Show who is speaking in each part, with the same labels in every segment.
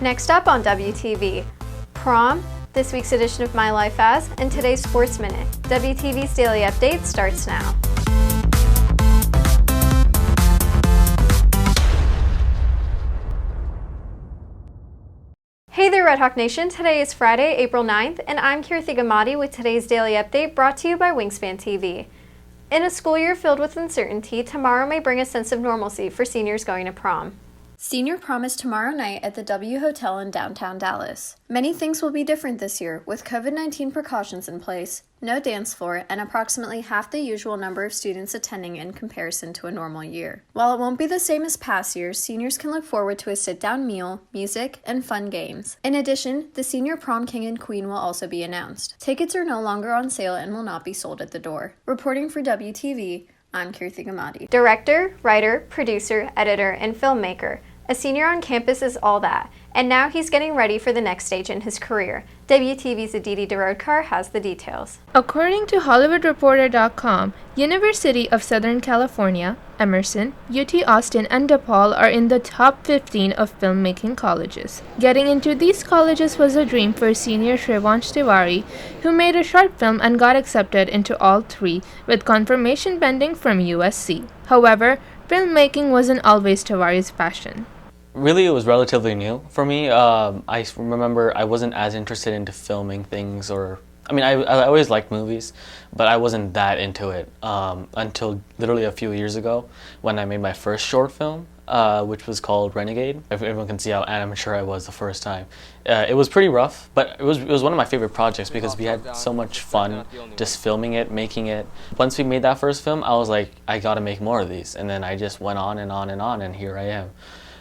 Speaker 1: Next up on WTV, prom, this week's edition of My Life As, and today's Sports Minute. WTV's Daily Update starts now. Hey there, Red Hawk Nation. Today is Friday, April 9th, and I'm Kirthi Gummadi with today's Daily Update brought to you by Wingspan TV. In a school year filled with uncertainty, tomorrow may bring a sense of normalcy for seniors going to prom. Senior prom is tomorrow night at the W Hotel in downtown Dallas. Many things will be different this year, with COVID-19 precautions in place, no dance floor, and approximately half the usual number of students attending in comparison to a normal year. While it won't be the same as past years, seniors can look forward to a sit-down meal, music, and fun games. In addition, the senior prom king and queen will also be announced. Tickets are no longer on sale and will not be sold at the door. Reporting for WTV, I'm Kirthi Gummadi. Director, writer, producer, editor, and filmmaker. A senior on campus is all that, and now he's getting ready for the next stage in his career. WTV's Aditi Darodkar has the details.
Speaker 2: According to HollywoodReporter.com, University of Southern California, Emerson, UT Austin, and DePaul are in the top 15 of filmmaking colleges. Getting into these colleges was a dream for senior Shrevansh Tiwari, who made a short film and got accepted into all three, with confirmation pending from USC. However, filmmaking wasn't always Tiwari's passion.
Speaker 3: Really, it was relatively new for me. I remember I wasn't as interested into filming things, I always liked movies, but I wasn't that into it until literally a few years ago when I made my first short film, which was called Renegade. If everyone can see how amateur I was the first time. It was pretty rough, but it was one of my favorite projects because we had so much fun just filming it, making it. Once we made that first film, I was like, I gotta make more of these, and then I just went on and on and on, and here I am.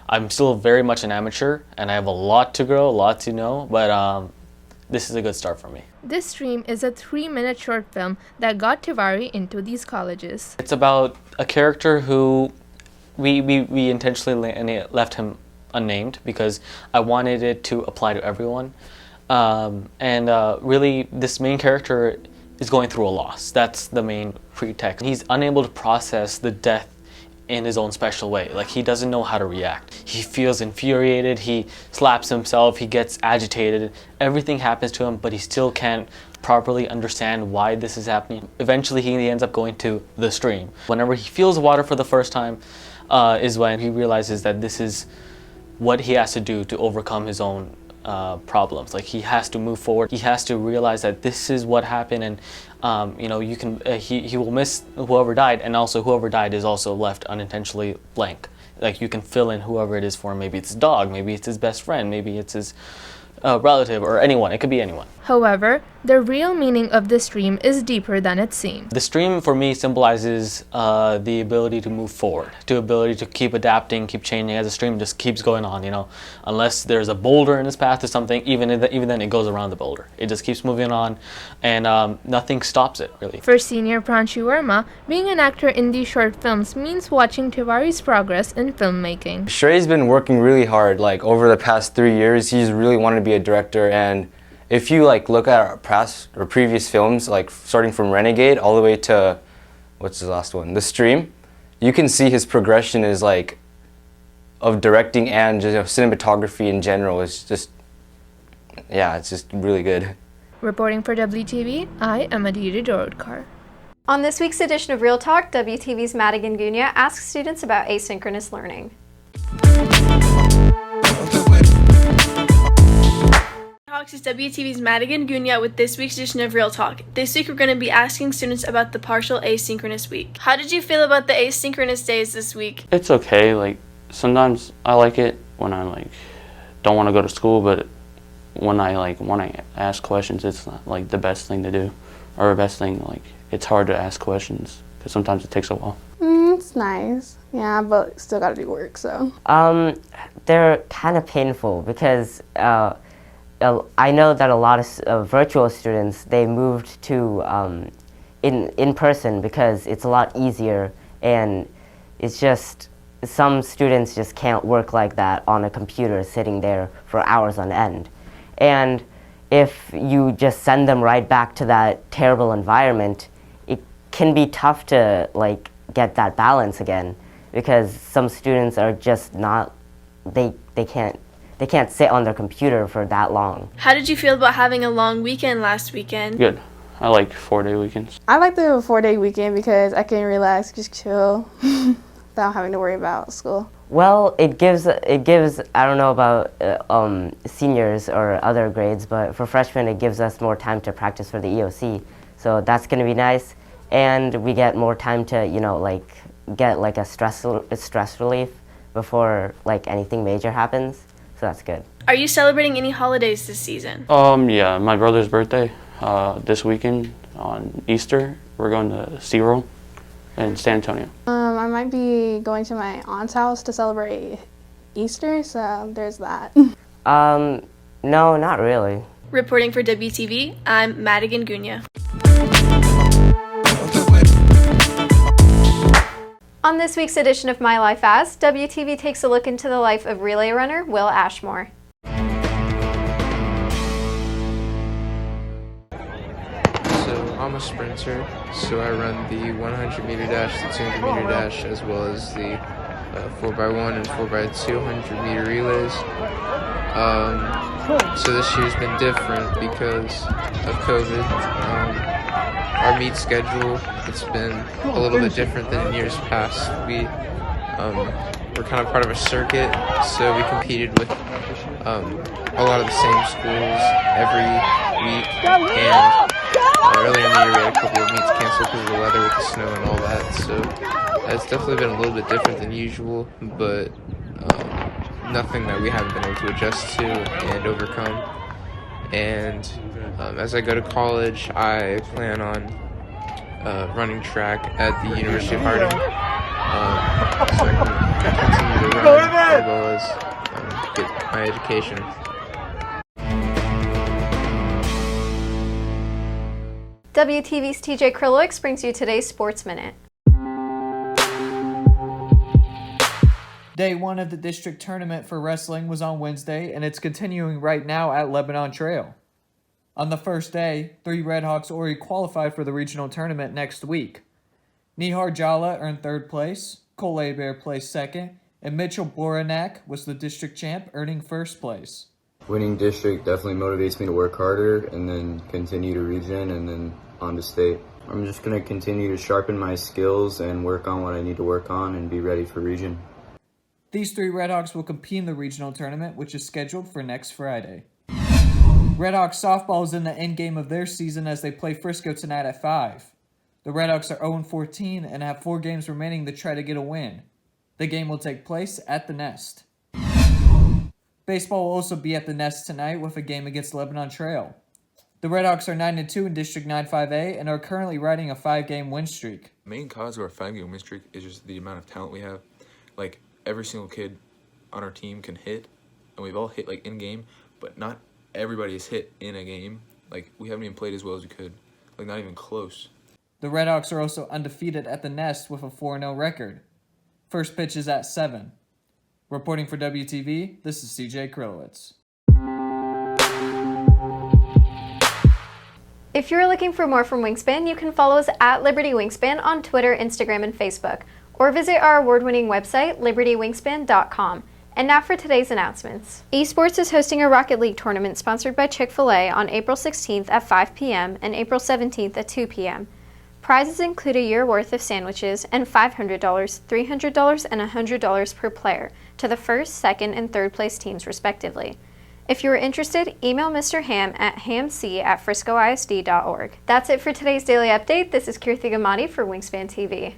Speaker 3: I'm still very much an amateur, and I have a lot to grow, a lot to know, but this is a good start for me.
Speaker 2: This Dream is a 3-minute short film that got Tiwari into these colleges.
Speaker 3: It's about a character who we intentionally left him unnamed because I wanted it to apply to everyone. Really, this main character is going through a loss. That's the main pretext. He's unable to process the death in his own special way. Like, he doesn't know how to react. He feels infuriated, he slaps himself, he gets agitated. Everything happens to him, but he still can't properly understand why this is happening. Eventually, he ends up going to the stream. Whenever he feels water for the first time is when he realizes that this is what he has to do to overcome his own problems. Like, he has to move forward. He has to realize that this is what happened, and he will miss whoever died, and also whoever died is also left unintentionally blank. Like, you can fill in whoever it is for him. Maybe it's his dog, maybe it's his best friend, maybe it's his relative, or anyone. It could be anyone.
Speaker 2: However, the real meaning of this dream is deeper than it seems.
Speaker 3: The stream for me symbolizes the ability to move forward, the ability to keep adapting, keep changing as the stream just keeps going on, Unless there's a boulder in its path or something, even then it goes around the boulder. It just keeps moving on, and nothing stops it, really.
Speaker 2: For senior Pranshu Verma, being an actor in these short films means watching Tiwari's progress in filmmaking.
Speaker 4: Shrey's been working really hard. Like, over the past 3 years, he's really wanted to be a director, and if you look at our past or previous films, starting from Renegade all the way to, what's the last one, The Stream, you can see his progression is of directing and just cinematography in general is just, it's just really good.
Speaker 2: Reporting for WTV, I am Aditi Darodkar.
Speaker 1: On this week's edition of Real Talk, WTV's Madigan Gunya asks students about asynchronous learning.
Speaker 5: This is WTV's Madigan Gunya with this week's edition of Real Talk. This week we're going to be asking students about the partial asynchronous week. How did you feel about the asynchronous days this week?
Speaker 6: It's okay. Sometimes I like it when I don't want to go to school, but when I want to ask questions, it's not the best thing to do, or the best thing. It's hard to ask questions because sometimes it takes a while.
Speaker 7: It's nice, yeah, but still got to do work. So
Speaker 8: they're kind of painful because I know that a lot of virtual students, they moved to in person because it's a lot easier, and it's just some students just can't work like that on a computer sitting there for hours on end. And if you just send them right back to that terrible environment, it can be tough to get that balance again, because some students are just not, they they can't sit on their computer for that long.
Speaker 5: How did you feel about having a long weekend last weekend?
Speaker 6: Good. I like 4-day weekends.
Speaker 7: I like the 4-day weekend because I can relax, just chill, without having to worry about school.
Speaker 8: Well, it gives I don't know about seniors or other grades, but for freshmen it gives us more time to practice for the EOC. So that's going to be nice, and we get more time to get like a stress relief before like anything major happens. So that's good.
Speaker 5: Are you celebrating any holidays this season?
Speaker 6: Yeah, my brother's birthday this weekend on Easter. We're going to SeaWorld in San Antonio.
Speaker 7: I might be going to my aunt's house to celebrate Easter, so there's that.
Speaker 8: No, not really.
Speaker 5: Reporting for WTV, I'm Madigan Gunya.
Speaker 1: On this week's edition of My Life As, WTV takes a look into the life of relay runner Will Ashmore.
Speaker 9: I'm a sprinter, so I run the 100-meter dash, the 200-meter dash, as well as the 4x1 and 4x200-meter relays. So this year's been different because of COVID. Our meet schedule, it's been a little bit different than in years past. We're kind of part of a circuit, so we competed with a lot of the same schools every week, and earlier in the year we had a couple of meets canceled because of the weather with the snow and all that, so it's definitely been a little bit different than usual, but nothing that we haven't been able to adjust to and overcome. And as I go to college, I plan on running track at the University of Harding, so I can continue to run as well as get my education.
Speaker 1: WTV's TJ Krylowicz brings you today's Sports Minute.
Speaker 10: Day 1 of the district tournament for wrestling was on Wednesday, and it's continuing right now at Lebanon Trail. On the first day, 3 Redhawks already qualified for the regional tournament next week. Nihar Jala earned 3rd place, Cole Abear placed 2nd, and Mitchell Boranak was the district champ, earning 1st place.
Speaker 11: Winning district definitely motivates me to work harder and then continue to region and then on to state. I'm just going to continue to sharpen my skills and work on what I need to work on and be ready for region.
Speaker 10: These 3 Redhawks will compete in the regional tournament, which is scheduled for next Friday. Redhawks softball is in the end game of their season as they play Frisco tonight at 5. The Redhawks are 0-14 and have 4 games remaining to try to get a win. The game will take place at the Nest. Baseball will also be at the Nest tonight with a game against Lebanon Trail. The Redhawks are 9-2 in District 9-5A and are currently riding a 5-game win streak.
Speaker 12: The main cause of our 5-game win streak is just the amount of talent we have. Like, every single kid on our team can hit, and we've all hit, like, in-game, but not everybody is hit in a game. Like, we haven't even played as well as we could. Like, not even close.
Speaker 10: The Redhawks are also undefeated at the Nest with a 4-0 record. First pitch is at 7. Reporting for WTV, this is CJ Krylowicz.
Speaker 1: If you're looking for more from Wingspan, you can follow us at Liberty Wingspan on Twitter, Instagram, and Facebook, or visit our award-winning website, libertywingspan.com. And now for today's announcements. Esports is hosting a Rocket League tournament sponsored by Chick-fil-A on April 16th at 5 p.m. and April 17th at 2 p.m. Prizes include a year worth of sandwiches and $500, $300, and $100 per player to the first, second, and third place teams respectively. If you are interested, email Mr. Ham at hamc@friscoisd.org. That's it for today's Daily Update. This is Kirthi Gummadi for Wingspan TV.